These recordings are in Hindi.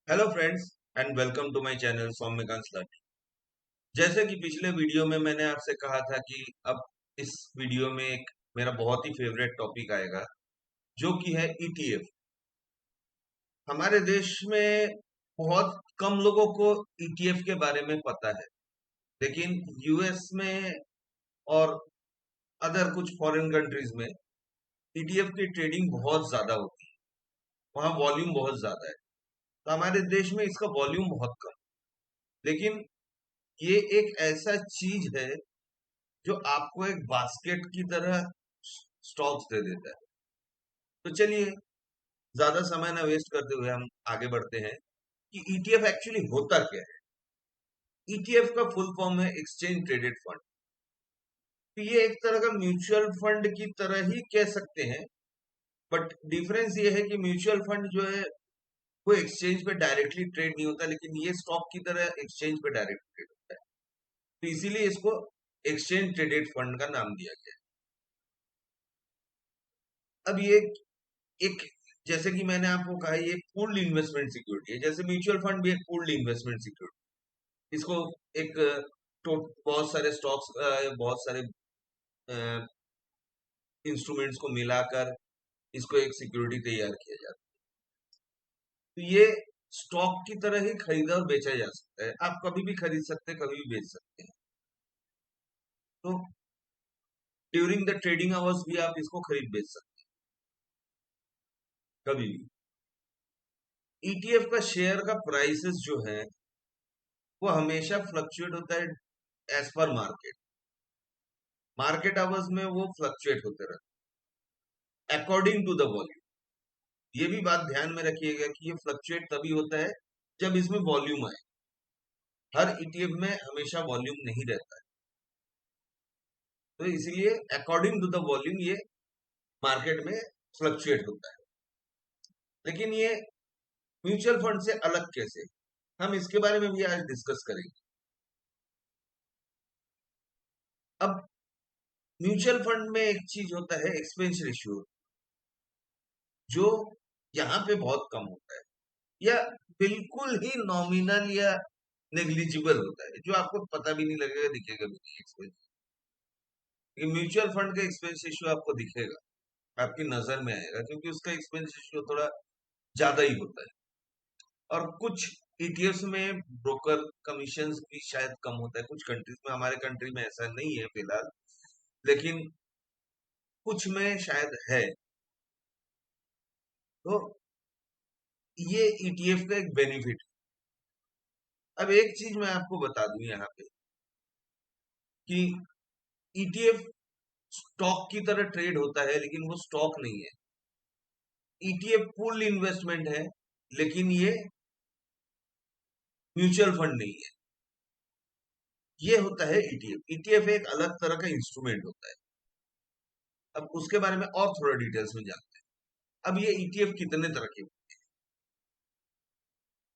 Hello friends and welcome to my channel Saumyakant learning. जैसे कि पिछले वीडियो में मैंने आपसे कहा था कि अब इस वीडियो में एक मेरा बहुत ही फेवरेट टॉपिक आएगा जो कि है ईटीएफ। हमारे देश में बहुत कम लोगों को ईटीएफ के बारे में पता है, लेकिन यूएस में और अदर कुछ फॉरेन कंट्रीज में ईटीएफ की ट्रेडिंग बहुत ज्यादा होती है। वहाँ वॉल्यूम बहुत ज्यादा है। तो हमारे देश में इसका वॉल्यूम बहुत कम, लेकिन ये एक ऐसा चीज है जो आपको एक बास्केट की तरह स्टॉक्स दे देता है। तो चलिए, ज्यादा समय ना वेस्ट करते हुए हम आगे बढ़ते हैं कि ईटीएफ एक्चुअली होता क्या है। ईटीएफ का फुल फॉर्म है एक्सचेंज ट्रेडेड फंड। तो ये एक तरह का म्यूचुअल फंड की तरह ही कह सकते हैं, बट डिफरेंस ये है कि म्यूचुअल फंड जो है वो एक्सचेंज पे डायरेक्टली ट्रेड नहीं होता, लेकिन ये स्टॉक की तरह एक्सचेंज पे डायरेक्ट ट्रेड होता है। तो इसीलिए इसको एक्सचेंज ट्रेडेड फंड का नाम दिया गया है। अब ये एक, जैसे कि मैंने आपको कहा, ये पूल्ड इन्वेस्टमेंट सिक्योरिटी है। जैसे म्यूचुअल फंड भी एक पूल्ड इन्वेस्टमेंट सिक्योरिटी। इसको एक बहुत सारे स्टॉक्स, बहुत सारे इंस्ट्रूमेंट्स को मिलाकर इसको एक सिक्योरिटी तैयार किया जाता है। तो ये स्टॉक की तरह ही खरीदा और बेचा जा सकता है। आप कभी भी खरीद सकते हैं, कभी भी बेच सकते हैं। तो ड्यूरिंग द ट्रेडिंग आवर्स भी आप इसको खरीद बेच सकते हैं, कभी भी। ईटीएफ का शेयर का प्राइसेस जो है वो हमेशा फ्लक्चुएट होता है as per market. Market hours में वो फ्लक्चुएट होते रहते हैं अकॉर्डिंग टू द वॉल्यूम। ये भी बात ध्यान में रखिएगा कि ये फ्लक्चुएट तभी होता है जब इसमें वॉल्यूम आए। हर ईटीएफ में हमेशा वॉल्यूम नहीं रहता है। तो इसीलिए अकॉर्डिंग टू द वॉल्यूम ये मार्केट में फ्लक्चुएट होता है। लेकिन ये म्यूचुअल फंड से अलग कैसे, हम इसके बारे में भी आज डिस्कस करेंगे। अब म्यूचुअल फंड में एक चीज होता है एक्सपेंस रेशियो, जो यहाँ पे बहुत कम होता है, या बिल्कुल ही नॉमिनल या नेग्लिजिबल होता है, जो आपको पता भी नहीं लगेगा, दिखेगा भी नहीं एक्सपेंस। लेकिन म्यूचुअल फंड का एक्सपेंस रेशियो आपको दिखेगा, आपकी नजर में आएगा, क्योंकि उसका एक्सपेंस रेशियो थोड़ा ज्यादा ही होता है। और कुछ ईटीएफ में ब्रोकर कमीशन भी शायद कम होता है कुछ कंट्रीज में। हमारे कंट्री में ऐसा नहीं है फिलहाल, लेकिन कुछ में शायद है। तो ये ईटीएफ का एक बेनिफिट। अब एक चीज मैं आपको बता दूं यहाँ पे कि ईटीएफ स्टॉक की तरह ट्रेड होता है, लेकिन वो स्टॉक नहीं है। ईटीएफ पूल इन्वेस्टमेंट है, लेकिन ये म्यूचुअल फंड नहीं है। ये होता है ईटीएफ। ईटीएफ एक अलग तरह का इंस्ट्रूमेंट होता है। अब उसके बारे में और थोड़ा डिटेल्स में जानते हैं। अब ये ईटीएफ कितने तरह के होते हैं।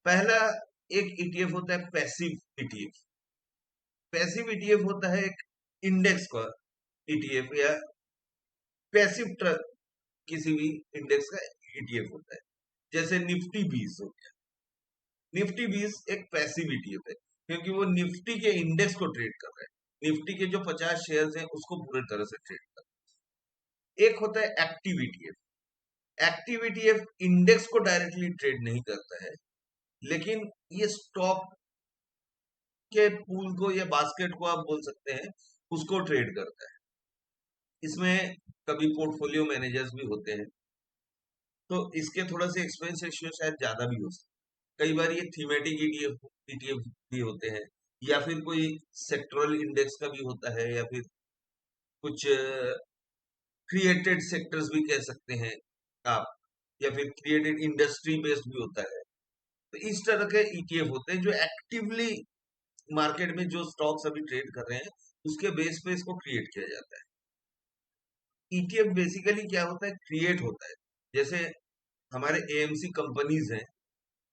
पहला एक ईटीएफ होता है पैसिव ईटीएफ। पैसिव ईटीएफ होता है एक इंडेक्स का ईटीएफ, या पैसिव किसी भी इंडेक्स का ईटीएफ होता है। जैसे निफ्टी 20 हो गया। निफ्टी 20 एक पैसिव ईटीएफ है, क्योंकि वो निफ्टी के इंडेक्स को ट्रेड कर रहा है। निफ्टी के जो 50 शेयर्स हैं उसको पूरी तरह से ट्रेड कर रहा है। एक होता है active ETF. Active ETF index को डायरेक्टली ट्रेड नहीं करता है, लेकिन ये स्टॉक के पूल को या बास्केट को आप बोल सकते हैं, उसको ट्रेड करता है। इसमें कभी पोर्टफोलियो मैनेजर्स भी होते हैं, तो इसके थोड़ा से एक्सपेंस रेशियो शायद ज्यादा भी हो सकता है। कई बार ये थीमेटिक ईटीएफ ईटीएफ भी होते हैं, या फिर कोई सेक्टरल इंडेक्स का भी होता है, या फिर कुछ क्रिएटेड सेक्टर्स भी कह सकते हैं आप, या फिर क्रिएटेड इंडस्ट्री बेस्ड भी होता है। तो इस तरह के ईटीएफ होते हैं जो एक्टिवली मार्केट में जो स्टॉक्स अभी ट्रेड कर रहे हैं उसके बेस पे इसको क्रिएट किया जाता है। ईटीएफ बेसिकली क्या होता है, क्रिएट होता है। जैसे हमारे एएमसी कंपनीज हैं।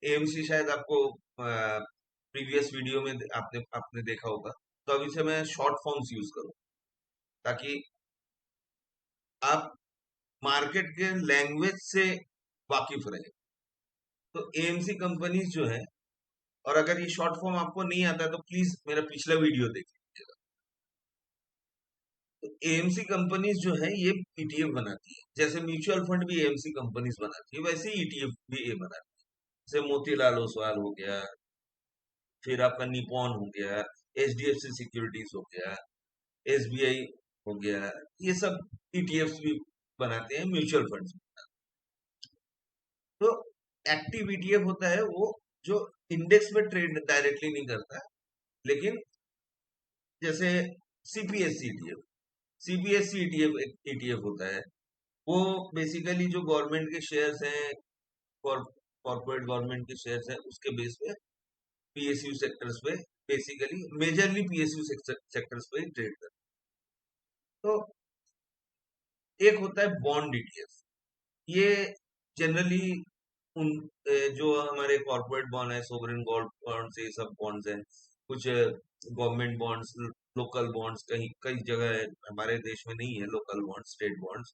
एएमसी शायद आपको प्रीवियस वीडियो में आपने आपने देखा होगा। तो अभी से मैं शॉर्ट फॉर्म्स यूज करूँ ताकि आप मार्केट के लैंग्वेज से वाकिफ रहे। तो एएमसी कंपनीज जो है, और अगर ये शॉर्ट फॉर्म आपको नहीं आता है तो प्लीज मेरा पिछला वीडियो देख लीजिएगा। तो एएमसी कंपनीज जो है ये ईटीएफ बनाती है, जैसे म्यूचुअल फंड भी एएमसी कंपनीज बनाती है, वैसे ही ईटीएफ भी ये बनाती है। जैसे मोतीलाल ओसवाल हो गया, फिर आपका निपॉन हो गया, एचडीएफसी सिक्योरिटीज हो गया, एसबीआई हो गया, ये सब ईटीएफ भी बनाते हैं, म्यूचुअल फंड्स। तो एक्टिव ईटीएफ होता है वो जो इंडेक्स में ट्रेड डायरेक्टली नहीं करता, लेकिन जैसे CPSC ETF, CPSC ETF ETF होता है, वो बेसिकली जो गवर्नमेंट के शेयर्स हैं, कॉर्पोरेट गवर्नमेंट के शेयर्स हैं, उसके बेस पे पीएसयू सेक्टर्स पे, बेसिकली मेजरली पीएसयू सेक्टर्स पे ट्रेड करता है। तो एक होता है बॉन्ड ईटीएफ, ये जनरली उन जो हमारे कॉर्पोरेट बॉन्ड है, सोवरेन गोल्ड बॉन्ड्स, ये सब बॉन्ड्स हैं, कुछ गवर्नमेंट बॉन्ड्स, लोकल बॉन्ड्स, कहीं कई जगह है, हमारे देश में नहीं है लोकल बॉन्ड्स, स्टेट बॉन्ड्स,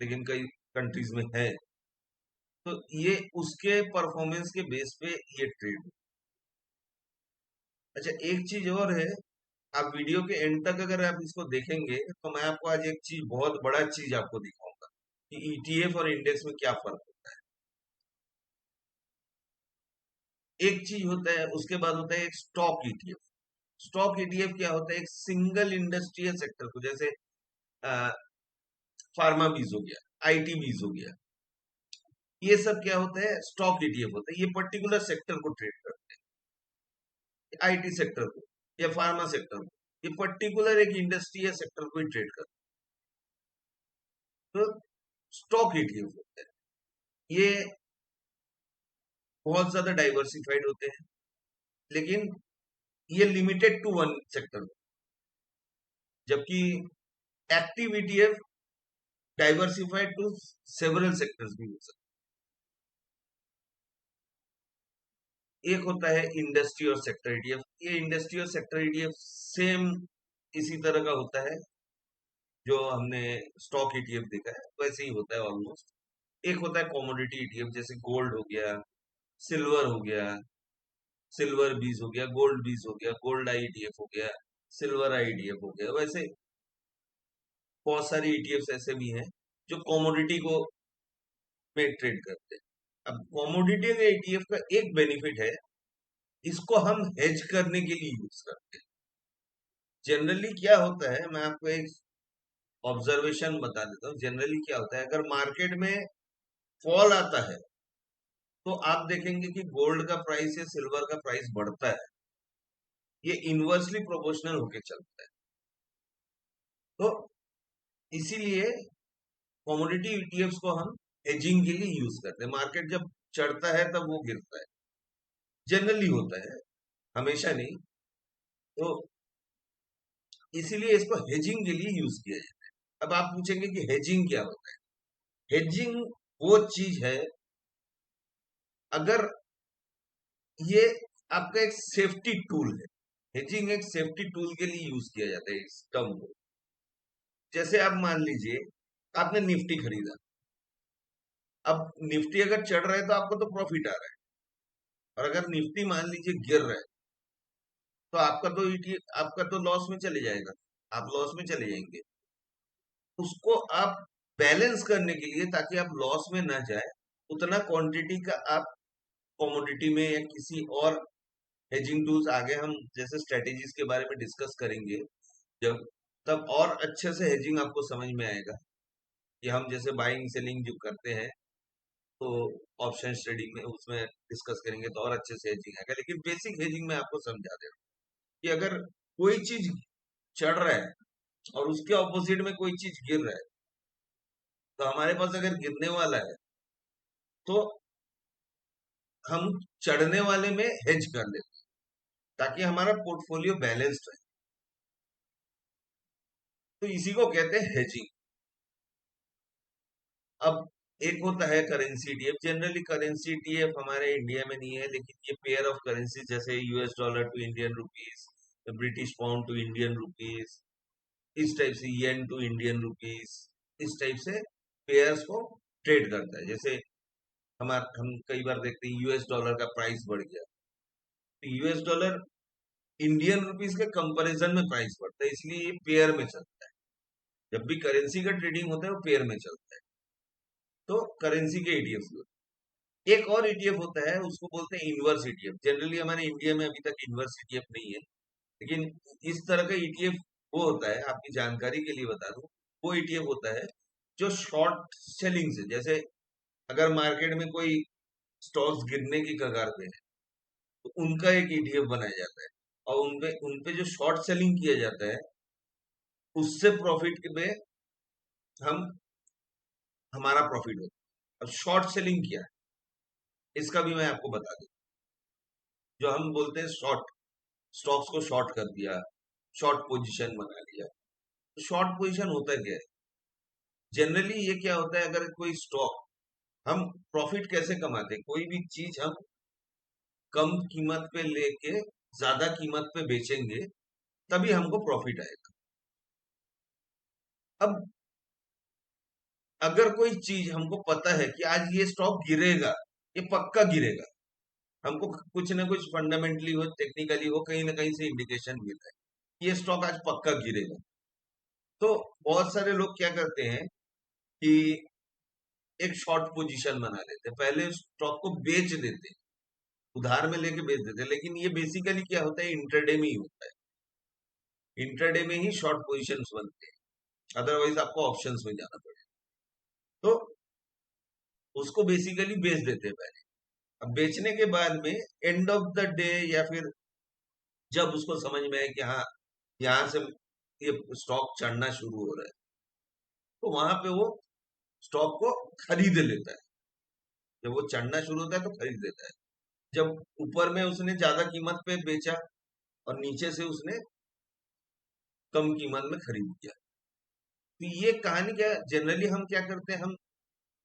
लेकिन कई कंट्रीज में है। तो ये उसके परफॉर्मेंस के बेस पे ये ट्रेड। अच्छा, एक चीज और है, आप वीडियो के एंड तक अगर आप इसको देखेंगे तो मैं आपको आज एक चीज, बहुत बड़ा चीज आपको दिखाऊंगा कि ईटीएफ और इंडेक्स में क्या फर्क है। एक चीज होता है, उसके बाद होता है एक स्टॉक ईटीएफ। स्टॉक ईटीएफ क्या होता है? एक सिंगल इंडस्ट्रियल सेक्टर को, जैसे फार्मा बीज हो गया, आईटी बीज हो गया, ये सब क्या होता है? स्टॉक ईटीएफ होता है। ये पर्टिकुलर सेक्टर को ट्रेड करते हैं, आईटी सेक्टर को या फार्मा सेक्टर को, ये पर्टिकुलर एक इंडस्ट्रियल सेक्टर को ही ट्रेड करते हैं, तो स्टॉक ईटीएफ होते हैं। ये बहुत ज्यादा डाइवर्सिफाइड होते हैं, लेकिन ये लिमिटेड टू वन सेक्टर, जबकि active ETF diversified to several sectors भी हो सकते हैं। एक होता है इंडस्ट्री और सेक्टर ईटीएफ। ये इंडस्ट्री और सेक्टर ईटीएफ सेम इसी तरह का होता है जो हमने स्टॉक ईटीएफ देखा है, वैसे ही होता है ऑलमोस्ट। एक होता है कॉमोडिटी ईटीएफ, जैसे गोल्ड हो गया, सिल्वर हो गया, सिल्वर बीज हो गया, गोल्ड बीज हो गया, गोल्ड आई ईटीएफ हो गया, सिल्वर आई ईटीएफ हो गया। वैसे बहुत सारी ईटीएफ ऐसे भी हैं जो कॉमोडिटी को में ट्रेड करते हैं। अब कॉमोडिटी के ईटीएफ का एक बेनिफिट है, इसको हम हेज करने के लिए यूज करते हैं। जनरली क्या होता है, मैं आपको एक ऑब्जर्वेशन बता देता हूँ। जनरली क्या होता है, अगर मार्केट में फॉल आता है तो आप देखेंगे कि गोल्ड का प्राइस या सिल्वर का प्राइस बढ़ता है, ये इनवर्सली प्रोपोर्शनल होके चलता है। तो इसीलिए कमोडिटी ईटीएफ्स को हम हेजिंग के लिए यूज करते हैं। मार्केट जब चढ़ता है तब वो गिरता है, जनरली होता है, हमेशा नहीं। तो इसीलिए इसको हेजिंग के लिए यूज किया जाता है। अब आप पूछेंगे कि हेजिंग क्या होता है? हेजिंग वो चीज है, अगर ये आपका एक सेफ्टी टूल है, हेजिंग एक सेफ्टी टूल के लिए यूज किया जाता है इस टर्म को। जैसे आप मान लीजिए आपने निफ्टी खरीदा, अब निफ्टी अगर चढ़ रहा है तो आपको तो प्रॉफिट आ रहा है, और अगर निफ्टी मान लीजिए गिर रहा है तो आपका तो लॉस में चले जाएगा, आप लॉस में चले जाएंगे। उसको आप बैलेंस करने के लिए, ताकि आप लॉस में ना जाए, उतना क्वांटिटी का आप कमोडिटी में या किसी और हेजिंग टूल्स, आगे हम जैसे स्ट्रेटेजीज के बारे में डिस्कस करेंगे जब, तब और अच्छे से हेजिंग आपको समझ में आएगा कि हम जैसे बाइंग सेलिंग जो करते हैं, तो ऑप्शन ट्रेडिंग में उसमें डिस्कस करेंगे तो और अच्छे से हेजिंग आएगा। लेकिन बेसिक हेजिंग में आपको समझा दे रहा हूं कि अगर कोई चीज चढ़ रहा है और उसके ऑपोजिट में कोई चीज गिर रहा है, तो हमारे पास अगर गिरने वाला है तो हम चढ़ने वाले में हेज कर लेते हैं, ताकि हमारा पोर्टफोलियो बैलेंस्ड रहे। तो इसी को कहते हैं हेजिंग। अब एक होता है currency ETF. Generally currency ETF हमारे इंडिया में नहीं है, लेकिन ये पेयर ऑफ करेंसी, जैसे US dollar to Indian rupees, British pound to Indian rupees, इस टाइप से येन टू इंडियन रुपीस, इस टाइप से पेयर्स को ट्रेड करता है। जैसे हम कई बार देखते हैं यूएस डॉलर का प्राइस बढ़ गया, तो यूएस डॉलर इंडियन रुपीस के कंपैरिजन में प्राइस बढ़ता है, इसलिए ये पेयर में चलता है। जब भी करेंसी का ट्रेडिंग होता है वो पेयर में चलता है। तो करेंसी के ईटीएफ, एक और ईटीएफ होता है उसको बोलते हैं इनवर्स ईटीएफ। जनरली हमारे इंडिया में अभी तक इनवर्स ईटीएफ नहीं है, लेकिन इस तरह का ईटीएफ वो होता है, आपकी जानकारी के लिए बता दूं, वो ईटीएफ होता है जो शॉर्ट सेलिंग से, जैसे अगर मार्केट में कोई स्टॉक्स गिरने की कगार पे है तो उनका एक ईटीएफ बनाया जाता है, और उनपे जो शॉर्ट सेलिंग किया जाता है उससे प्रॉफिट पे हम हमारा प्रॉफिट होता है। अब शॉर्ट सेलिंग क्या है इसका भी मैं आपको बता दूं। जो हम बोलते हैं शॉर्ट, स्टॉक्स को शॉर्ट कर दिया, शॉर्ट पोजीशन बना लिया। तो शॉर्ट पोजीशन होता क्या है? जनरली ये क्या होता है, अगर कोई स्टॉक, हम प्रॉफिट कैसे कमाते हैं, कोई भी चीज हम कम कीमत पे लेके ज्यादा कीमत पे बेचेंगे तभी हमको प्रॉफिट आएगा। अब अगर कोई चीज हमको पता है कि आज ये स्टॉक गिरेगा, ये पक्का गिरेगा, हमको कुछ ना कुछ फंडामेंटली हो, टेक्निकली हो, कहीं ना कहीं से इंडिकेशन मिला है ये स्टॉक आज पक्का गिरेगा, तो बहुत सारे लोग क्या करते हैं कि एक शॉर्ट पोजीशन बना लेते हैं, पहले स्टॉक को बेच देते हैं, उधार में लेके बेच देते हैं। लेकिन ये बेसिकली क्या होता है, इंट्राडे में ही होता है, इंट्राडे में ही शॉर्ट पोजीशंस बनते हैं, अदरवाइज आपको ऑप्शंस में जाना पड़ेगा। तो उसको बेसिकली बेच देते हैं पहले। अब बेचने के बाद में एंड ऑफ द डे, या फिर जब उसको समझ में आए कि हाँ यहाँ से ये स्टॉक चढ़ना शुरू हो रहा है, तो वहां पे वो स्टॉक को खरीद लेता है। जब वो चढ़ना शुरू होता है तो खरीद लेता है। जब ऊपर में उसने ज्यादा कीमत पे बेचा और नीचे से उसने कम कीमत में खरीद लिया। तो ये कहानी क्या, जनरली हम क्या करते हैं, हम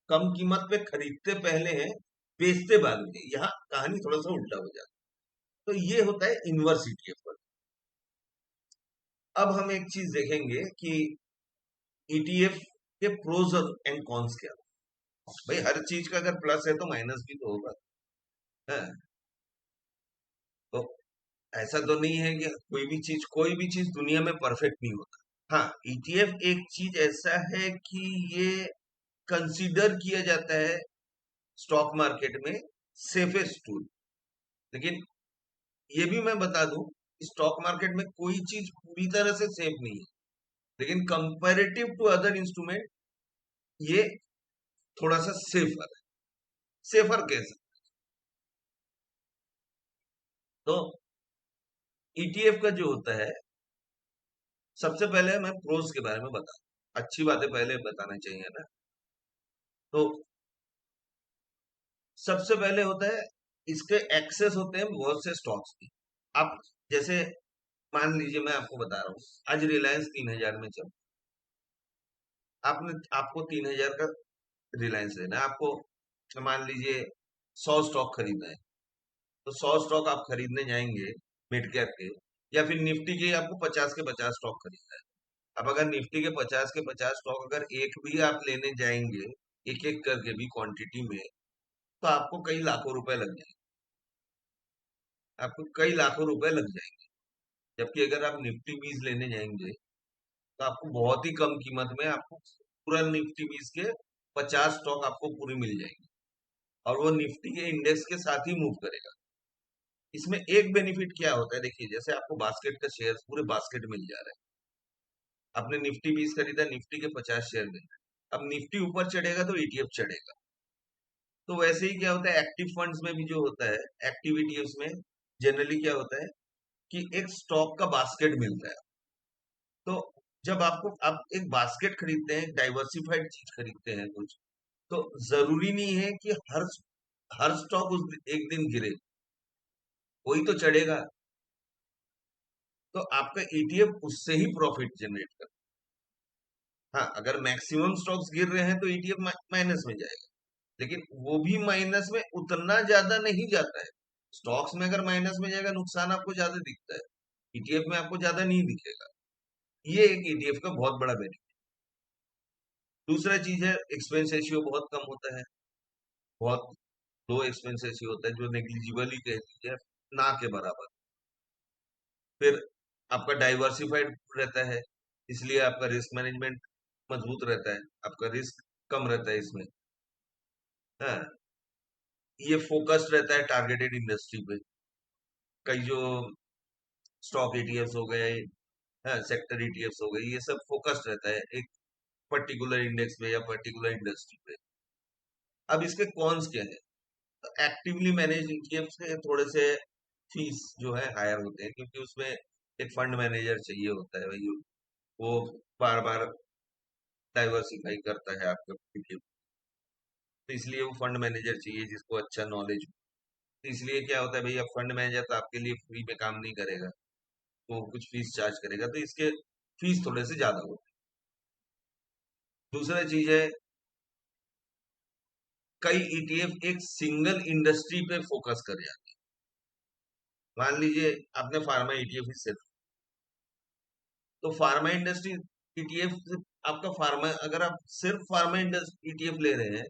कम कीमत पे खरीदते पहले हैं, बेचते बाद में। यहाँ कहानी थोड़ा सा उल्टा हो जाता है। तो ये होता है इनवर्स ईटीएफ। अब हम एक चीज देखेंगे कि ईटीएफ के प्रोज एंड कॉन्स क्या। भाई हर चीज का अगर प्लस है तो माइनस भी तो होगा, है? तो ऐसा तो नहीं है कि कोई भी चीज दुनिया में परफेक्ट नहीं होता। हाँ, ईटीएफ एक चीज ऐसा है कि ये कंसीडर किया जाता है स्टॉक मार्केट में सेफेस्ट टूल। लेकिन ये भी मैं बता दूं, स्टॉक मार्केट में कोई चीज पूरी तरह से सेफ नहीं है, लेकिन कंपैरेटिव टू अदर इंस्ट्रूमेंट ये थोड़ा सा सेफर है, सेफर कैसे? तो ईटीएफ का जो होता है, सबसे पहले मैं प्रोज के बारे में बता, अच्छी बातें पहले बताना चाहिए ना। तो सबसे पहले होता है, इसके एक्सेस होते हैं बहुत से स्टॉक्स की। आप जैसे मान लीजिए, मैं आपको बता रहा हूँ, आज रिलायंस 3,000 में चल, आपको 3,000 का रिलायंस लेना है, आपको मान लीजिए 100 स्टॉक खरीदना है, तो 100 स्टॉक आप खरीदने जाएंगे मिड कैप के, या फिर निफ्टी के आपको 50 के 50 स्टॉक खरीदना है। अब अगर निफ्टी के 50 के 50 स्टॉक अगर एक भी आप लेने जाएंगे, एक एक करके भी क्वांटिटी में, तो आपको कई लाखों रुपए लग जाएंगे, आपको कई लाखों रुपए लग जाएंगे। जबकि अगर आप निफ्टी 20 लेने जाएंगे तो आपको बहुत ही कम कीमत में आपको पूरा निफ्टी 20 के 50 स्टॉक आपको पूरी मिल जाएंगे, और वो निफ्टी के इंडेक्स के साथ ही मूव करेगा। इसमें एक बेनिफिट क्या होता है, देखिए, जैसे आपको बास्केट का शेयर पूरे बास्केट मिल जा रहा है, आपने निफ्टी 20 खरीदा, निफ्टी के 50 शेयर मिल रहे हैं। अब निफ्टी ऊपर चढ़ेगा तो ईटीएफ चढ़ेगा। तो वैसे ही क्या होता है एक्टिव फंड्स में भी, जो होता है एक्टिविटी, उसमें जनरली क्या होता है कि एक स्टॉक का बास्केट मिलता है। तो जब आप एक बास्केट खरीदते हैं, डाइवर्सिफाइड चीज खरीदते हैं कुछ, तो जरूरी नहीं है कि हर स्टॉक एक दिन गिरे, कोई तो चढ़ेगा। तो आपका ईटीएफ उससे ही प्रॉफिट जनरेट कर। हाँ, अगर मैक्सिमम स्टॉक्स गिर रहे हैं तो ईटीएफ माइनस में जाएगा, लेकिन वो भी माइनस में उतना ज्यादा नहीं जाता है। स्टॉक्स में अगर माइनस में जाएगा नुकसान आपको ज्यादा दिखता है, ईटीएफ में आपको ज्यादा नहीं दिखेगा। ये एक ईटीएफ का बहुत बड़ा बेनिफिट। दूसरा चीज है, एक्सपेंस रेशियो बहुत कम होता है। बहुत लो एक्सपेंसेस ही होता है, जो नेग्लिजिबल ही कह दीजिए, ना के बराबर। फिर आपका डाइवर्सिफाइड रहता है, इसलिए आपका रिस्क मैनेजमेंट मजबूत रहता है, आपका रिस्क कम रहता है इसमें। हाँ, ये फोकस्ड रहता है टारगेटेड इंडस्ट्री पे। कई जो स्टॉक ईटीएफ्स हो गए, हाँ, सेक्टर ईटीएफ्स हो गए, ये सब फोकस्ड रहता है एक पर्टिकुलर इंडेक्स पे या पर्टिकुलर इंडस्ट्री पे। अब इसके कॉन्स क्या है? तो एक्टिवली मैनेज ईटीएफ्स के थोड़े से फीस जो है हायर होते हैं, क्योंकि उसमें एक फंड मैनेजर चाहिए होता है भाई, वो बार बार डाइवर्सिफाई करता है आपका ईटीएफ। तो इसलिए वो फंड मैनेजर चाहिए जिसको अच्छा नॉलेज हो। तो इसलिए क्या होता है भाई, अब फंड मैनेजर तो आपके लिए फ्री में काम नहीं करेगा, तो कुछ फीस चार्ज करेगा, तो इसके फीस थोड़े से ज्यादा होते हैं। दूसरा चीज है, कई ईटीएफ एक सिंगल इंडस्ट्री पे फोकस कर जाते हैं। मान लीजिए आपने फार्मा ईटीएफ ही सिर्फ, तो फार्मा इंडस्ट्री ईटीएफ, आपका फार्मा, अगर आप सिर्फ फार्मा इंडस्ट्री ईटीएफ ले रहे हैं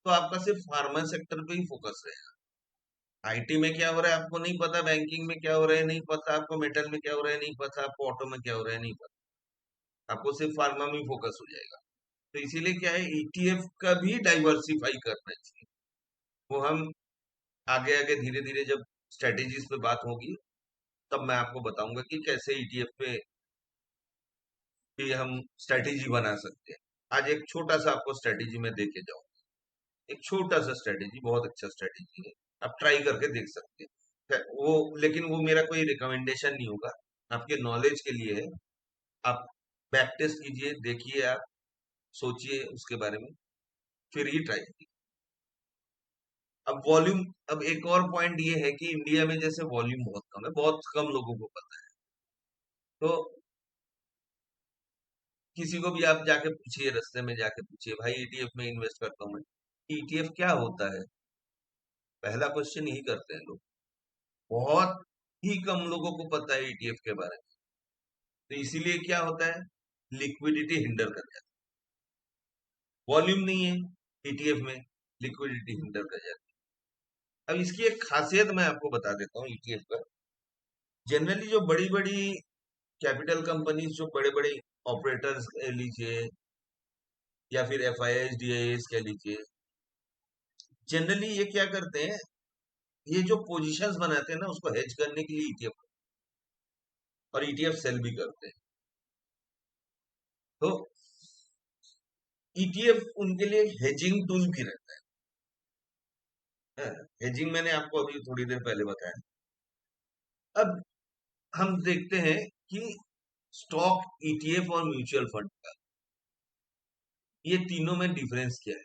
तो आपका सिर्फ फार्मा सेक्टर पे ही फोकस रहेगा। आईटी में क्या हो रहा है आपको नहीं पता, बैंकिंग में क्या हो रहा है नहीं पता आपको, मेटल में क्या हो रहा है नहीं पता आपको, ऑटो में क्या हो रहा है नहीं पता, आपको सिर्फ फार्मा में फोकस हो जाएगा। तो इसीलिए क्या है, ईटीएफ का भी डाइवर्सिफाई करना चाहिए। वो हम आगे आगे धीरे धीरे जब स्ट्रेटेजीज पे बात होगी, तब मैं आपको बताऊंगा कि कैसे ईटीएफ पे भी हम स्ट्रेटेजी बना सकते हैं। आज एक छोटा सा आपको स्ट्रेटेजी में देके जाऊँ, एक छोटा सा स्ट्रेटेजी, बहुत अच्छा स्ट्रेटेजी है, आप ट्राई करके देख सकते हैं वो। लेकिन वो मेरा कोई रिकमेंडेशन नहीं होगा, आपके नॉलेज के लिए है। आप बैक टेस्ट कीजिए, देखिए, आप सोचिए उसके बारे में, फिर ही ट्राई कीजिए। अब वॉल्यूम, अब एक और पॉइंट ये है कि इंडिया में जैसे वॉल्यूम बहुत कम है, बहुत कम लोगों को पता है। तो किसी को भी आप जाके पूछिए, रास्ते में जाके पूछिए, भाई ईटीएफ में इन्वेस्ट करता हूँ मैं, ईटीएफ क्या होता है, पहला क्वेश्चन यही करते हैं लोग। बहुत ही कम लोगों को पता है ईटीएफ के बारे में। तो इसीलिए क्या होता है, लिक्विडिटी हिंडर कर जाती है, वॉल्यूम नहीं है ईटीएफ में, लिक्विडिटी हिंडर कर जाती है। अब इसकी एक खासियत मैं आपको बता देता हूँ ईटीएफ का। जनरली जो बड़ी बड़ी कैपिटल कंपनीज, जो बड़े बड़े ऑपरेटर्स कह लीजिए, या फिर F I S D I S कह लीजिए, जनरली ये क्या करते हैं, ये जो पोजीशंस बनाते हैं ना, उसको हेज करने के लिए ईटीएफ, और ईटीएफ सेल भी करते हैं। तो ईटीएफ उनके लिए हेजिंग टूल भी रहता है। हेजिंग मैंने आपको अभी थोड़ी देर पहले बताया। अब हम देखते हैं कि स्टॉक, ईटीएफ और म्यूचुअल फंड का, ये तीनों में डिफरेंस क्या है,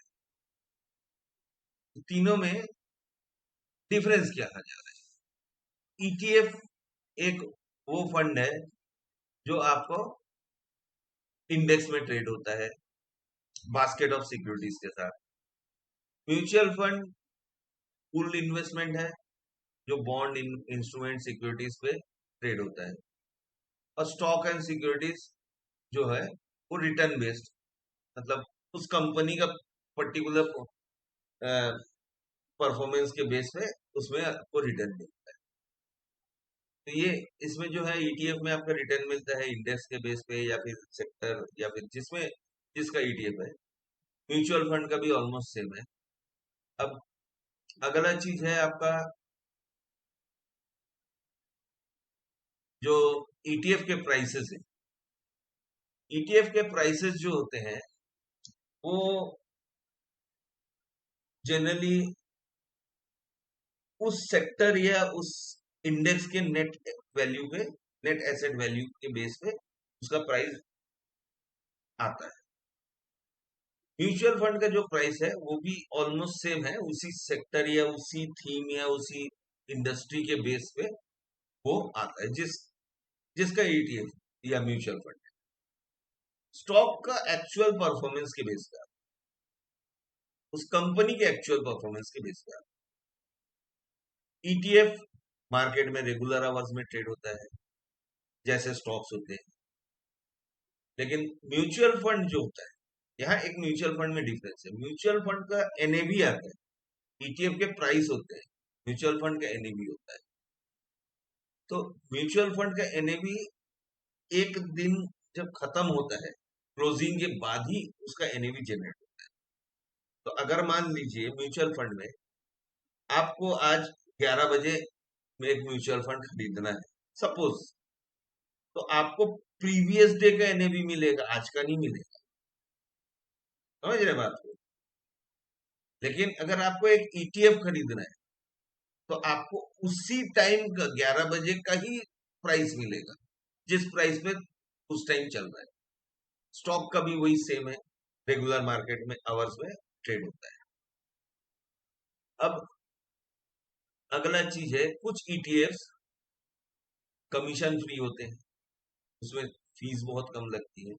तीनों में डिफरेंस क्या है जा रहा है। ईटीएफ एक वो फंड है जो आपको इंडेक्स में ट्रेड होता है, बास्केट ऑफ सिक्योरिटीज के साथ। म्यूचुअल फंड पूल इन्वेस्टमेंट है, जो बॉन्ड, इंस्ट्रूमेंट, सिक्योरिटीज पे ट्रेड होता है। और स्टॉक एंड सिक्योरिटीज जो है वो रिटर्न बेस्ड, मतलब उस कंपनी का पर्टिकुलर परफॉर्मेंस के बेस पे उसमें आपको रिटर्न मिलता है। तो ये, इसमें जो है ईटीएफ में आपका रिटर्न मिलता है इंडेक्स के बेस पे, या फिर सेक्टर, या फिर जिसमें जिसका ईटीएफ है। म्यूचुअल फंड का भी ऑलमोस्ट सेम है। अब अगला चीज है आपका, जो ईटीएफ के प्राइसेस है, ईटीएफ के प्राइसेस जो होते हैं वो जनरली उस सेक्टर या उस इंडेक्स के नेट वैल्यू पे, नेट एसेट वैल्यू के बेस पे उसका प्राइस आता है। म्यूचुअल फंड का जो प्राइस है वो भी ऑलमोस्ट सेम है, उसी सेक्टर या उसी थीम या उसी इंडस्ट्री के बेस पे वो आता है, जिसका ईटीएफ या म्यूचुअल फंड। स्टॉक का एक्चुअल परफॉर्मेंस के बेस पे, उस कंपनी के एक्चुअल परफॉर्मेंस के बेस पे। ईटीएफ मार्केट में रेगुलर आवर्स में ट्रेड होता है, जैसे स्टॉक्स होते हैं। लेकिन म्यूचुअल फंड जो होता है, यहाँ एक म्यूचुअल फंड में डिफरेंस है, म्यूचुअल फंड का एनएवी आता है, ईटीएफ के प्राइस होते हैं, म्यूचुअल फंड का एनएवी होता है। तो म्यूचुअल फंड का एनएवी एक दिन जब खत्म होता है, क्लोजिंग के बाद ही उसका एनएवी जनरेट होता है। तो अगर मान लीजिए म्यूचुअल फंड में आपको आज 11 बजे में एक म्यूचुअल फंड खरीदना है सपोज, तो आपको प्रीवियस डे का एनएवी मिलेगा, आज का नहीं मिलेगा। समझ रहे बात को? लेकिन अगर आपको एक ईटीएफ खरीदना है तो आपको उसी टाइम का 11 बजे का ही प्राइस मिलेगा, जिस प्राइस पे उस टाइम चल रहा है। स्टॉक का भी वही सेम है, रेगुलर मार्केट में आवर्स में ट्रेड होता है। अब अगला चीज है, कुछ ईटीएफ कमीशन फ्री होते हैं, उसमें फीस बहुत कम लगती है।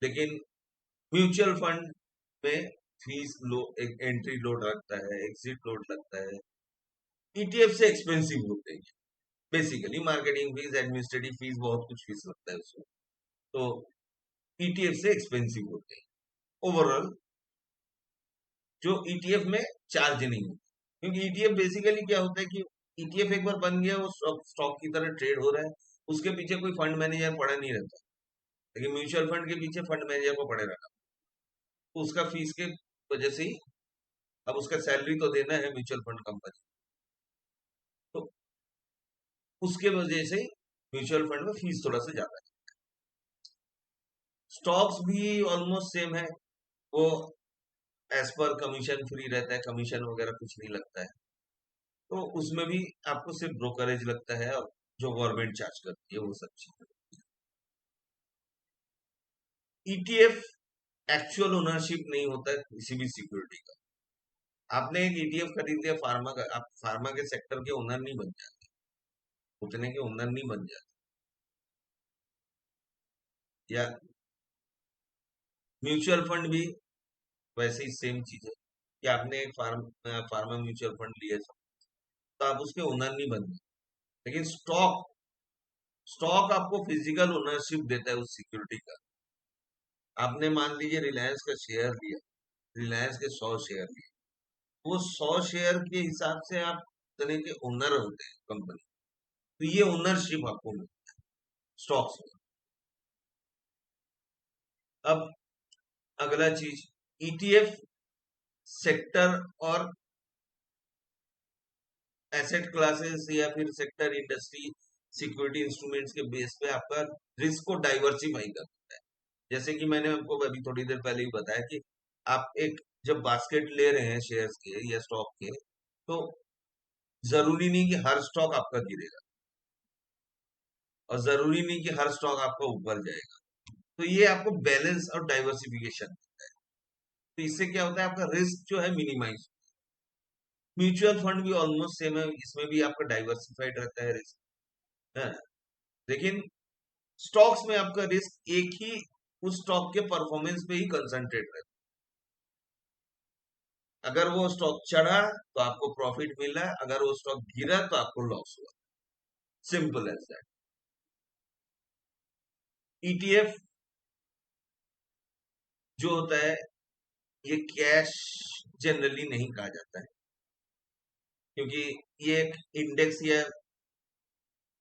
लेकिन म्यूचुअल फंड में फीस लो, एक एंट्री लोड लगता है, एग्जिट लोड लगता है, ईटीएफ से एक्सपेंसिव होते हैं। Basically marketing fees, administrative fees, बहुत कुछ फीस लगता है उसमें, तो ईटीएफ से एक्सपेंसिव होते हैं ओवरऑल, जो ईटीएफ में चार्ज नहीं होता। क्योंकि ईटीएफ बेसिकली क्या होता है कि ईटीएफ एक बार बन गया, वो स्टॉक की तरह ट्रेड हो रहा है, उसके पीछे कोई फंड मैनेजर पड़ा नहीं रहता। लेकिन म्यूचुअल फंड के पीछे फंड मैनेजर को पड़े रहना, तो उसका फीस के वजह से ही, अब उसका सैलरी तो देना है म्यूचुअल फंड कंपनी, तो उसके वजह से म्यूचुअल फंड में फीस थोड़ा सा ज्यादा है। स्टॉक्स भी ऑलमोस्ट सेम है, वो एज पर कमीशन फ्री रहता है, कमीशन वगैरह कुछ नहीं लगता है। तो उसमें भी आपको सिर्फ ब्रोकरेज लगता है और जो गवर्नमेंट चार्ज करती है वो सब चीजें। ईटीएफ एक्चुअल ओनरशिप नहीं होता है किसी भी सिक्योरिटी का। आपने एक ईटीएफ खरीद लिया फार्मा का, आप फार्मा के सेक्टर के ओनर नहीं बन जाते, उतने के ओनर नहीं बन जाते। या म्यूचुअल फंड भी वैसे ही सेम चीज है कि आपने एक फार्मा म्यूचुअल फंड लिया तो आप उसके ओनर नहीं बन जाते। लेकिन स्टॉक स्टॉक आपको फिजिकल ओनरशिप देता है उस सिक्योरिटी का। आपने मान लीजिए रिलायंस का शेयर लिया, रिलायंस के 100 शेयर लिए, वो 100 शेयर के हिसाब से आप तरह के ओनर होते हैं कंपनी, तो ये ओनरशिप आपको मिलती है स्टॉक्स में। अब अगला चीज, ईटीएफ सेक्टर और एसेट क्लासेस या फिर सेक्टर, इंडस्ट्री, सिक्योरिटी इंस्ट्रूमेंट्स के बेस पे आपका रिस्क को डाइवर्सिफाई करता है। जैसे कि मैंने आपको अभी थोड़ी देर पहले ही बताया कि आप एक जब बास्केट ले रहे हैं शेयर्स के या स्टॉक के, तो जरूरी नहीं कि हर स्टॉक आपका गिरेगा और जरूरी नहीं कि हर स्टॉक आपका ऊपर जाएगा। तो ये आपको बैलेंस और डाइवर्सिफिकेशन देता है। तो इससे क्या होता है, आपका रिस्क जो है मिनिमाइज। म्यूचुअल फंड भी ऑलमोस्ट सेम है, इसमें भी आपका डाइवर्सिफाइड रहता है रिस्क है। लेकिन स्टॉक्स में आपका रिस्क एक ही उस स्टॉक के परफॉर्मेंस पे ही कंसंट्रेट रहता है। अगर वो स्टॉक चढ़ा तो आपको प्रॉफिट मिला, अगर वो स्टॉक गिरा तो आपको लॉस हुआ, सिंपल एज दैट। ईटीएफ जो होता है, ये कैश जनरली नहीं कहा जाता है, क्योंकि ये एक इंडेक्स या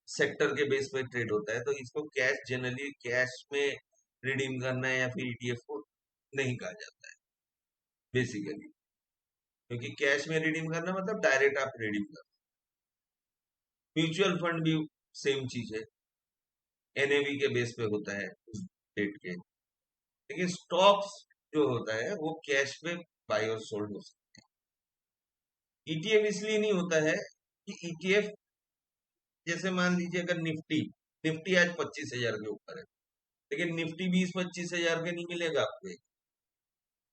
सेक्टर के बेस पे ट्रेड होता है, तो इसको कैश जनरली कैश में रिडीम करना है या फिर ईटीएफ को नहीं कहा जाता है बेसिकली। क्योंकि कैश में रिडीम करना मतलब डायरेक्ट आप रिडीम कर। म्यूचुअल फंड भी सेम चीज है, एनएवी के बेस पे होता है उस डेट के। लेकिन स्टॉक्स जो होता है वो कैश पे बाय और सोल्ड हो सकते हैं। ईटीएफ इसलिए नहीं होता है कि ईटीएफ, जैसे मान लीजिए अगर निफ्टी निफ्टी आज 25,000 के ऊपर है, लेकिन निफ्टी 20-25,000 के नहीं मिलेगा आपको।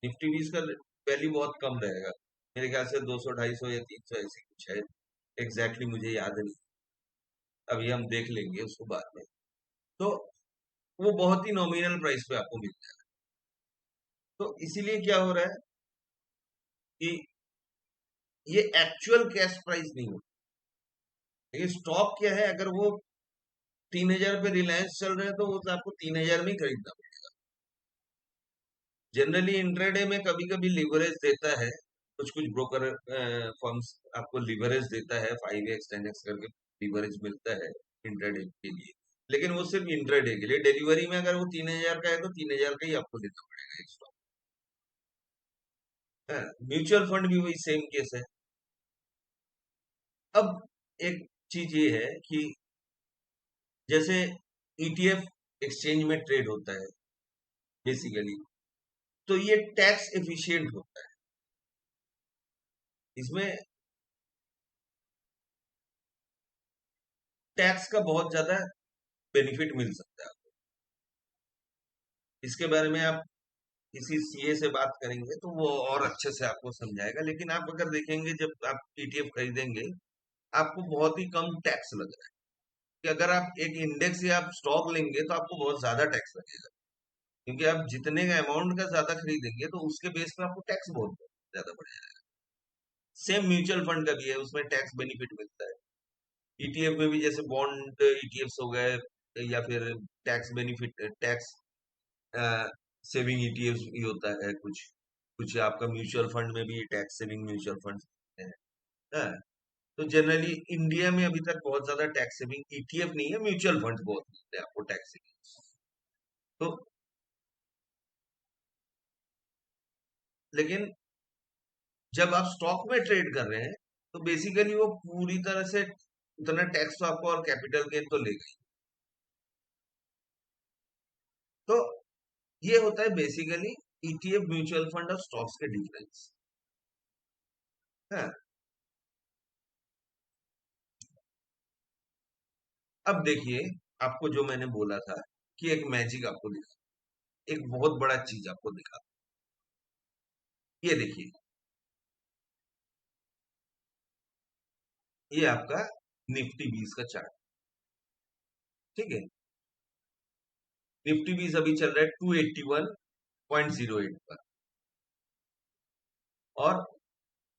निफ्टी 20 का वैल्यू बहुत कम रहेगा, मेरे ख्याल से 200, 250 या 300 ऐसी कुछ है, एग्जैक्टली मुझे याद नहीं, अभी हम देख लेंगे उसको बाद में। तो वो बहुत ही नॉमिनल प्राइस पे आपको मिलता है। तो इसीलिए क्या हो रहा है कि ये एक्चुअल कैश प्राइस नहीं होता। लेकिन स्टॉक क्या है, अगर वो 3,000 पे रिलायंस चल रहे हैं तो वो तो आपको 3,000 में ही खरीदना पड़ेगा। जनरली इंट्राडे में कभी कभी लिवरेज देता है कुछ कुछ ब्रोकर फर्म्स आपको लिवरेज देता है, 5x 10x करके लिवरेज मिलता है इंट्राडे के लिए, लेकिन वो सिर्फ इंट्राडे के लिए। डिलीवरी में अगर वो 3000 का है तो 3000 का ही आपको देना पड़ेगा एक स्टॉक। म्यूचुअल फंड भी वही सेम केस है। अब एक चीज ये है कि जैसे ईटीएफ एक्सचेंज में ट्रेड होता है बेसिकली, तो ये टैक्स एफिशिएंट होता है। इसमें टैक्स का बहुत ज्यादा बेनिफिट मिल सकता है आपको। इसके बारे में आप किसी सीए से बात करेंगे तो वो और अच्छे से आपको समझाएगा, लेकिन आप अगर देखेंगे जब आप ईटीएफ खरीदेंगे आपको बहुत ही कम टैक्स लग रहा है। कि अगर आप एक इंडेक्स या आप स्टॉक लेंगे तो आपको बहुत ज्यादा टैक्स लगेगा, क्योंकि आप जितने का अमाउंट का ज्यादा खरीदेंगे तो उसके बेस पे आपको टैक्स बहुत ज्यादा बढ़ जाएगा। सेम म्यूचुअल फंड का भी है, उसमें टैक्स बेनिफिट मिलता है। ईटीएफ में भी जैसे बॉन्ड ईटीएफ्स हो गए, या फिर tax benefit, tax saving ETF भी होता है कुछ कुछ। आपका म्यूचुअल फंड में भी टैक्स सेविंग म्यूचुअल फंड है। हाँ, तो जनरली इंडिया में अभी तक बहुत ज्यादा टैक्स सेविंग ईटीएफ नहीं है, म्यूचुअल फंड बहुत मिलते हैं आपको टैक्स सेविंग। तो लेकिन जब आप स्टॉक में ट्रेड कर रहे हैं तो बेसिकली वो पूरी तरह से उतना टैक्स तो आपको और कैपिटल गेन तो लेगा ही। तो ये होता है बेसिकली ईटीएफ, म्यूचुअल फंड और स्टॉक्स के डिफरेंस। हाँ, अब देखिए, आपको जो मैंने बोला था कि एक मैजिक आपको दिखा, एक बहुत बड़ा चीज आपको दिखा। ये देखिए, ये आपका निफ्टी 20 का चार्ट, ठीक है। निफ्टी 20 अभी चल रहा है 281.08 पर, और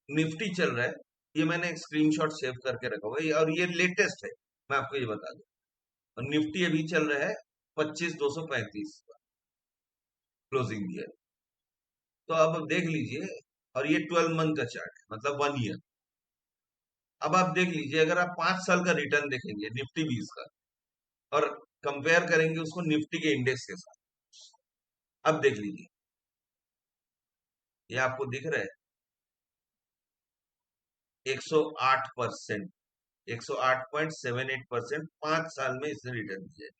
निफ्टी चल रहा है, ये मैंने एक स्क्रीनशॉट सेव करके रखा हुआ है, और ये लेटेस्ट है, मैं आपको ये बता दूं। और निफ्टी अभी चल रहा है 25,235 पर क्लोजिंग दिया। तो अब देख लीजिए, और ये 12 मंथ का चार्ट है, मतलब 1 ईयर। अब आप देख लीजिए, अगर आप 5 साल का रिटर्न देखेंगे निफ्टी 20 का, और कंपेयर करेंगे उसको निफ्टी के इंडेक्स के साथ, अब देख लीजिए, ये आपको दिख रहा है 108%, 108.78% 5 साल में इसने रिटर्न दिया है।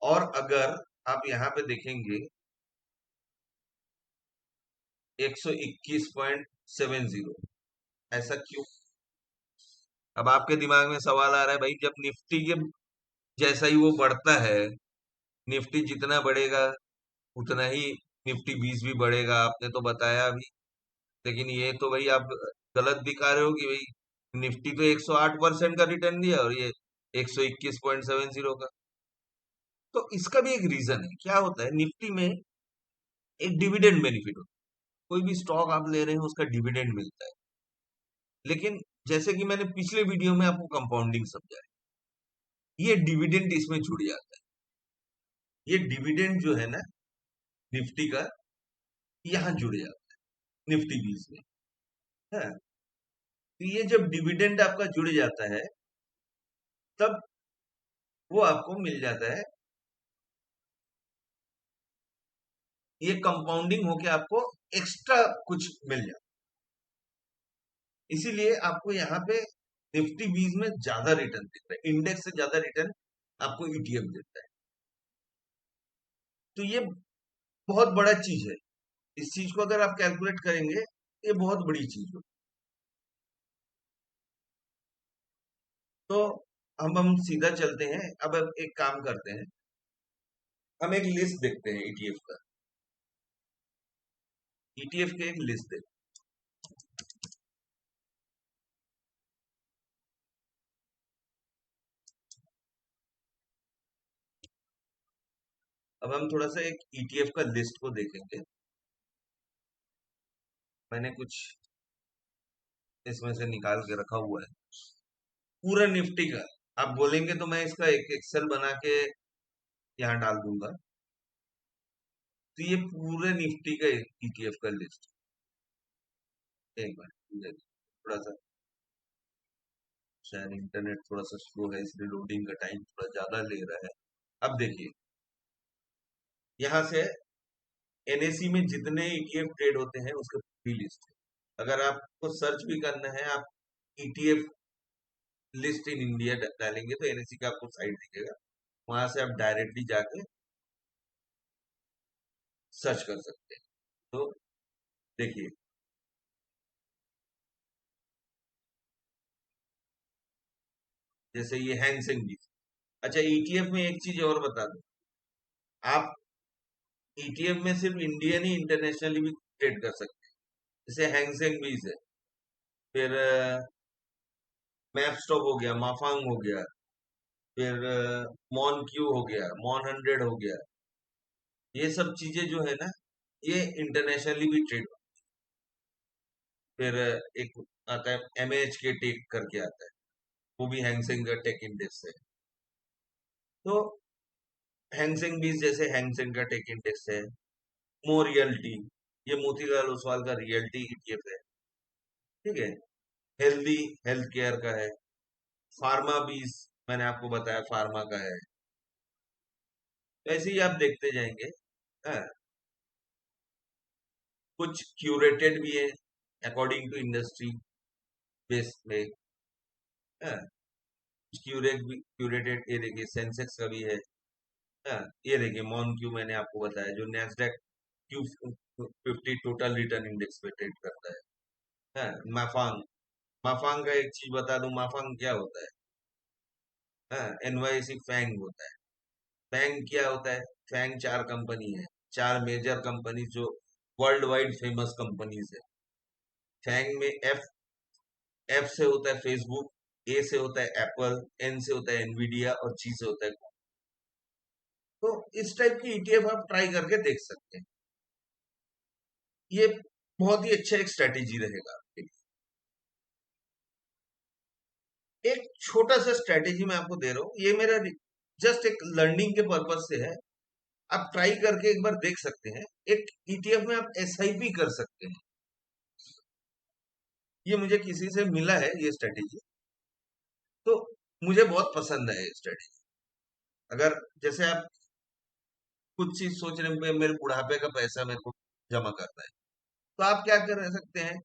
और अगर आप यहाँ पे देखेंगे 121.70, ऐसा क्यों? अब आपके दिमाग में सवाल आ रहा है, भाई जब निफ्टी के जैसा ही वो बढ़ता है, निफ्टी जितना बढ़ेगा उतना ही निफ्टी 20 भी बढ़ेगा, आपने तो बताया अभी। लेकिन ये तो भाई आप गलत दिखा रहे हो कि भाई निफ्टी तो 108% का रिटर्न दिया और ये 121.70 का। तो इसका भी एक रीजन है, क्या होता है निफ्टी में, एक डिविडेंड बेनिफिट होता है। कोई भी स्टॉक आप ले रहे हैं उसका डिविडेंड मिलता है, लेकिन जैसे कि मैंने पिछले वीडियो में आपको कंपाउंडिंग समझाया, ये डिविडेंड इसमें जुड़ जाता है। ये डिविडेंड जो है ना निफ्टी का, यहाँ जुड़ जाता है निफ्टी 20 में। हाँ, तो ये जब डिविडेंड आपका जुड़ जाता है तब वो आपको मिल जाता है, ये कंपाउंडिंग होके आपको एक्स्ट्रा कुछ मिल जाता है। इसीलिए आपको यहाँ पे निफ्टी 20 में ज्यादा रिटर्न देता है, इंडेक्स से ज्यादा रिटर्न आपको ईटीएफ देता है। तो ये बहुत बड़ा चीज है, इस चीज को अगर आप कैलकुलेट करेंगे ये बहुत बड़ी चीज हो। तो हम सीधा चलते हैं, अब एक काम करते हैं, हम एक लिस्ट देखते हैं ईटीएफ का, ईटीएफ के एक लिस्ट देखते हैं। अब हम थोड़ा सा एक ईटीएफ का लिस्ट को देखेंगे। मैंने कुछ इसमें से निकाल के रखा हुआ है, पूरा निफ्टी का। आप बोलेंगे तो मैं इसका एक एक्सेल बना के यहाँ डाल दूंगा। तो ये पूरे निफ्टी का ईटीएफ का लिस्ट, एक मिनट देखिए, थोड़ा सा शायद इंटरनेट थोड़ा सा स्लो है, इसलिए लोडिंग का टाइम थोड़ा ज्यादा ले रहा है। अब देखिए, यहाँ से एनएसी में जितने ईटीएफ ट्रेड होते हैं उसके पूरी लिस्ट है। अगर आपको सर्च भी करना है, आप ईटीएफ लिस्ट इन इंडिया डालेंगे तो एनएसी का आपको साइट दिखेगा, वहां से आप डायरेक्टली जाके सर्च कर सकते हैं। तो देखिए, जैसे ये हैंगसेंग भी। अच्छा, ईटीएफ में एक चीज और बता दूं, आप ईटीएफ में सिर्फ इंडियन ही इंटरनेशनली भी ट्रेड कर सकते हैं। जैसे हैंगसेंग बीज है, फिर मैपस्टॉप हो गया, माफांग हो गया, फिर मॉन क्यू हो गया, मॉन 100 हो गया। ये सब चीजें जो है ना, ये इंटरनेशनली भी ट्रेड। फिर एक आता है एमएच के टेक करके आता है, वो भी हैंगसेंग का टेक इंडेक्स है। तो हैंगसेंग बीज जैसे हैंगसेंग का टेक इंडेक्स है। मो रियल्टी, ये मोतीलाल ओसवाल का रियल्टी ईटीएफ है, ठीक है। हेल्दी हेल्थ केयर का है। फार्मा बीज मैंने आपको बताया फार्मा का है। ऐसे ही आप देखते जाएंगे। हाँ, कुछ क्यूरेटेड भी है अकॉर्डिंग टू इंडस्ट्री बेस में। हाँ, क्यूरेटेड, ये देखिए सेंसेक्स का भी है। हाँ, ये देखिए मॉन क्यू मैंने आपको बताया, जो Nasdaq Q 50 total return index पे ट्रेड करता है। हाँ, माफांग, माफांग का एक चीज बता दूं, माफांग क्या होता है। हाँ, एनवाईसी फैंग होता है। फैंग क्या होता है? फैंग चार कंपनी है, चार मेजर कंपनी जो वर्ल्ड वाइड फेमस कंपनीज है। फैंग में एफ, एफ से होता है फेसबुक, ए से होता है एप्पल, एन से होता है एनवीडिया और जी से होता है Google। तो इस टाइप की ईटीएफ आप ट्राई करके देख सकते हैं। ये बहुत ही अच्छा एक स्ट्रेटेजी रहेगा आपके लिए। एक छोटा सा स्ट्रेटेजी मैं आपको दे रहा हूँ, ये मेरा जस्ट एक लर्निंग के पर्पज से है। आप ट्राई करके एक बार देख सकते हैं। एक ईटीएफ में आप एसआईपी कर सकते हैं। ये मुझे किसी से मिला है ये स्ट्रेटेजी, तो मुझे बहुत पसंद है ये स्ट्रेटेजी। अगर जैसे आप कुछ चीज सोच रहे हैं, मेरे बुढ़ापे का पैसा मेरे को जमा करना है, तो आप क्या कर सकते हैं,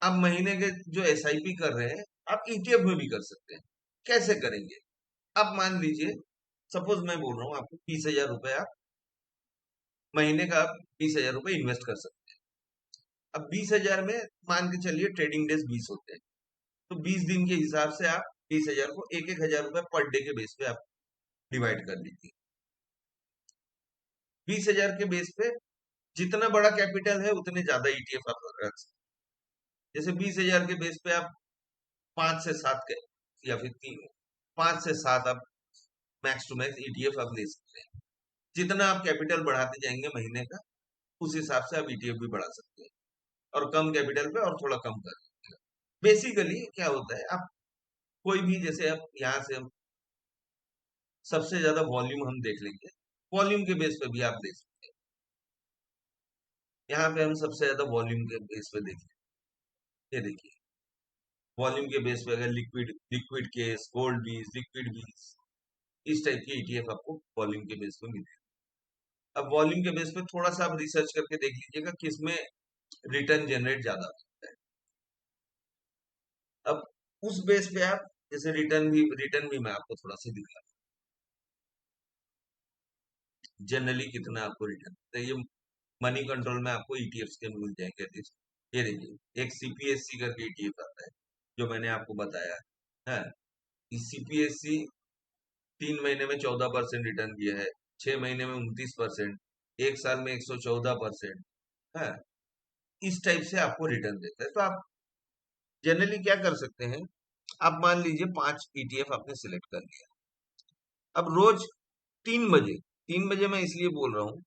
आप महीने के जो एसआईपी कर रहे हैं, आप ईटीएफ में भी कर सकते हैं। कैसे करेंगे? आप मान लीजिए, सपोज मैं बोल रहा हूँ आपको 20,000 रुपए, आप महीने का आप 20,000 रुपए इन्वेस्ट कर सकते हैं। अब 20,000 में मान के चलिए ट्रेडिंग डेज 20 होते हैं, तो 20 दिन के हिसाब से आप 20,000 को 1,000 रुपए पर डे के बेस पे आप डिवाइड कर लीजिए। 20,000 के बेस पे जितना बड़ा कैपिटल है उतने ज्यादा ईटीएफ आप रख सकते हैं। जैसे 20,000 के बेस पे आप 5 से 7 के, या फिर 5 से 7 आप मैक्स टू मैक्स ईटीएफ आप ले सकते हैं। जितना आप कैपिटल बढ़ाते जाएंगे महीने का, उस हिसाब से आप ईटीएफ भी बढ़ा सकते हैं, और कम कैपिटल पे और थोड़ा कम कर सकते हैं। बेसिकली क्या होता है, आप कोई भी, जैसे आप यहाँ से हम सबसे ज्यादा वॉल्यूम हम देख लेंगे, वॉल्यूम के बेस पे भी आप देख सकते हैं। यहाँ पे हम सबसे ज्यादा वॉल्यूम के बेस पे देखें, ये देखिए वॉल्यूम के बेस पे अगर लिक्विड लिक्विड केस, गोल्ड बीज, लिक्विड बीज, इस टाइप के ईटीएफ आपको वॉल्यूम के बेस पे मिलेगा। अब वॉल्यूम के बेस पे थोड़ा सा आप रिसर्च करके देख लीजिएगा किसमें रिटर्न जनरेट ज्यादा होता है। अब उस बेस पे आप, जैसे रिटर्न भी मैं आपको थोड़ा सा दिखा, जनरली कितना आपको रिटर्न तो ये मनी कंट्रोल में आपको ईटीएफ के मिल जाएंगे लिस्ट। ये देखिए एक सीपीएससी करके ईटीएफ आता है, जो मैंने आपको बताया है। सीपीएससी 3 महीने में 14% रिटर्न दिया है, 6 महीने में 29%, एक साल में 114%। है, इस टाइप से आपको रिटर्न देता है। तो आप जनरली क्या कर सकते हैं, आप मान लीजिए 5 ईटीएफ आपने सिलेक्ट कर लिया। अब रोज 3 बजे, 3 बजे मैं इसलिए बोल रहा हूँ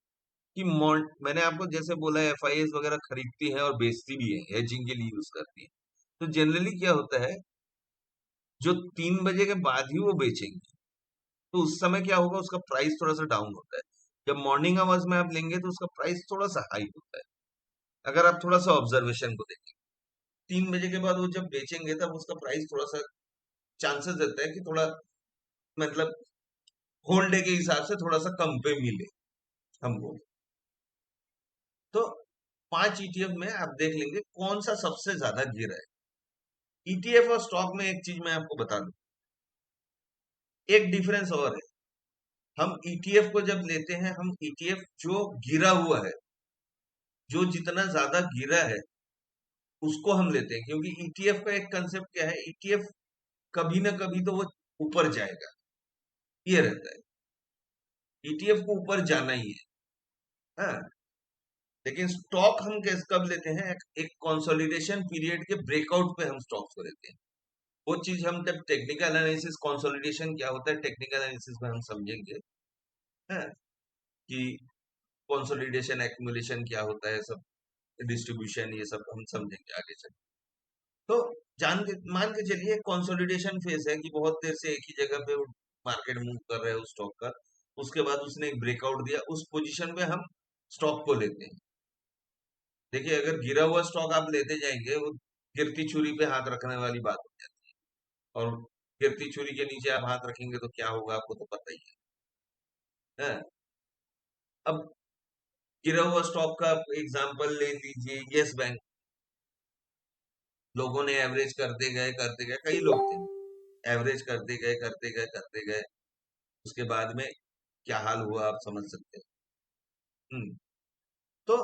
कि मैंने आपको जैसे बोला एफआईएस वगैरह खरीदती है और बेचती भी है, हेजिंग के लिए यूज करती है। तो जनरली क्या होता है, जो 3 बजे के बाद ही वो बेचेंगे, तो उस समय क्या होगा, उसका प्राइस थोड़ा सा डाउन होता है। जब मॉर्निंग आवर्स में आप लेंगे तो उसका प्राइस थोड़ा सा हाई होता है। अगर आप थोड़ा सा ऑब्जर्वेशन को देखें, 3 बजे के बाद वो जब बेचेंगे तब उसका प्राइस थोड़ा सा चांसेस रहता है कि थोड़ा मतलब होल डे के हिसाब से थोड़ा सा कम पे मिले हमको। तो 5 ETF में आप देख लेंगे कौन सा सबसे ज्यादा गिरा है। ETF और स्टॉक में एक चीज मैं आपको बता दूं, एक डिफरेंस और है। हम ETF को जब लेते हैं, हम ETF जो गिरा हुआ है, जो जितना ज्यादा गिरा है उसको हम लेते हैं, क्योंकि ETF का एक कंसेप्ट क्या है, ETF कभी ना कभी तो वो ऊपर जाएगा, ये रहता है। ETF को ऊपर जाना ही है, हाँ। लेकिन स्टॉक हम कैसे कब लेते हैं, एक कंसोलिडेशन पीरियड के ब्रेकआउट पे हम स्टॉक को लेते हैं। वो चीज हम जब टेक्निकल एनालिसिस, कंसोलिडेशन क्या होता है टेक्निकल एनालिसिस में हम समझेंगे, है कि कंसोलिडेशन एक्यूमुलेशन क्या होता है, सब डिस्ट्रीब्यूशन, ये सब हम समझेंगे आगे चल। तो जान के मान के चलिए कंसोलिडेशन फेज है कि बहुत देर से एक ही जगह पे मार्केट मूव कर रहा है उस स्टॉक का, उसके बाद उसने एक ब्रेकआउट दिया, उस पोजीशन में हम स्टॉक को लेते हैं। देखिए, अगर गिरा हुआ स्टॉक आप लेते जाएंगे, वो गिरती छुरी पे हाथ रखने वाली बात हो जाती है, और गिरती छुरी के नीचे आप हाथ रखेंगे तो क्या होगा आपको तो पता ही है। अब गिरा हुआ स्टॉक का एग्जांपल ले लीजिए, यस बैंक। लोगों ने एवरेज करते गए, कई लोग थे, एवरेज करते गए, उसके बाद में क्या हाल हुआ आप समझ सकते हैं। तो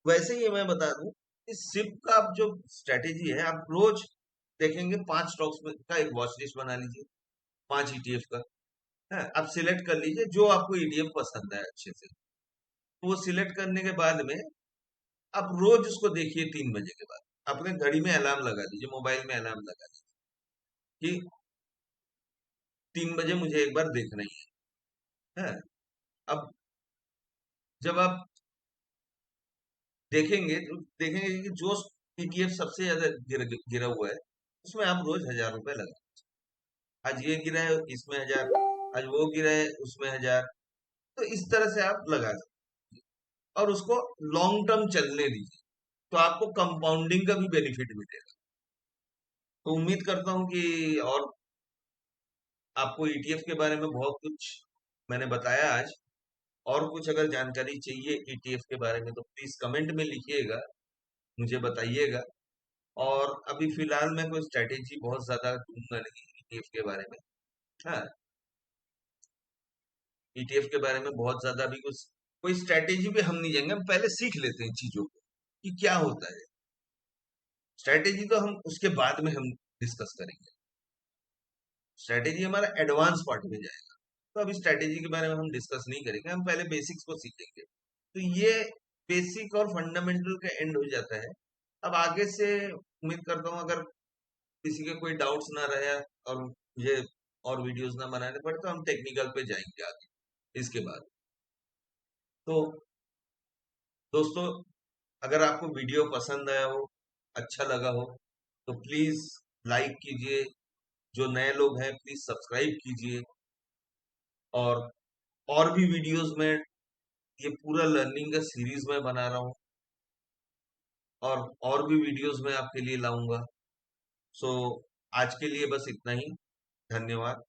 वैसे ही मैं बता दूं, इस सिप का आप जो स्ट्रेटेजी है, आप रोज देखेंगे 5 स्टॉक्स में का एक वॉच लिस्ट बना लीजिए, 5 ETF का है, आप सिलेक्ट कर लीजिए जो आपको ETF पसंद है अच्छे से। तो वो सिलेक्ट करने के बाद में आप रोज उसको देखिए 3 बजे के बाद, अपने घड़ी में अलार्म लगा दीजिए, मोबाइल में अलार्म लगा दीजिए कि 3 बजे मुझे एक बार देखना ही है। अब जब आप देखेंगे तो देखेंगे कि जो ETF सबसे ज्यादा गिरा हुआ है, उसमें आप रोज 1,000 रुपए लगा, आज ये गिरा है इसमें 1,000, आज वो गिरा है उसमें 1,000। तो इस तरह से आप लगा सकते हैं और उसको लॉन्ग टर्म चलने दीजिए, तो आपको कंपाउंडिंग का भी बेनिफिट मिलेगा। तो उम्मीद करता हूँ कि, और आपको ETF के बारे में बहुत कुछ मैंने बताया आज, और कुछ अगर जानकारी चाहिए ETF के बारे में तो प्लीज कमेंट में लिखिएगा, मुझे बताइएगा। और अभी फिलहाल मैं कोई स्ट्रेटेजी बहुत ज्यादा दूंगा नहीं ETF के बारे में, हाँ। ETF के बारे में बहुत ज्यादा अभी कुछ कोई स्ट्रेटेजी पे हम नहीं जाएंगे, हम पहले सीख लेते हैं चीजों को कि क्या होता है। स्ट्रेटेजी तो हम उसके बाद में हम डिस्कस करेंगे, स्ट्रेटेजी हमारा एडवांस पार्ट में जाएगा। तो अभी स्ट्रेटेजी के बारे में हम डिस्कस नहीं करेंगे, हम पहले बेसिक्स को सीखेंगे। तो ये बेसिक और फंडामेंटल का एंड हो जाता है। अब आगे से उम्मीद करता हूँ अगर किसी के कोई डाउट्स ना रहे और मुझे और वीडियोस ना बनाने पड़े, तो हम टेक्निकल पे जाएंगे आगे इसके बाद। तो दोस्तों, अगर आपको वीडियो पसंद आया हो, अच्छा लगा हो, तो प्लीज लाइक कीजिए, जो नए लोग हैं प्लीज सब्सक्राइब कीजिए, और भी वीडियोस में ये पूरा लर्निंग का सीरीज में बना रहा हूँ, और भी वीडियोस में आपके लिए लाऊंगा। सो आज के लिए बस इतना ही, धन्यवाद।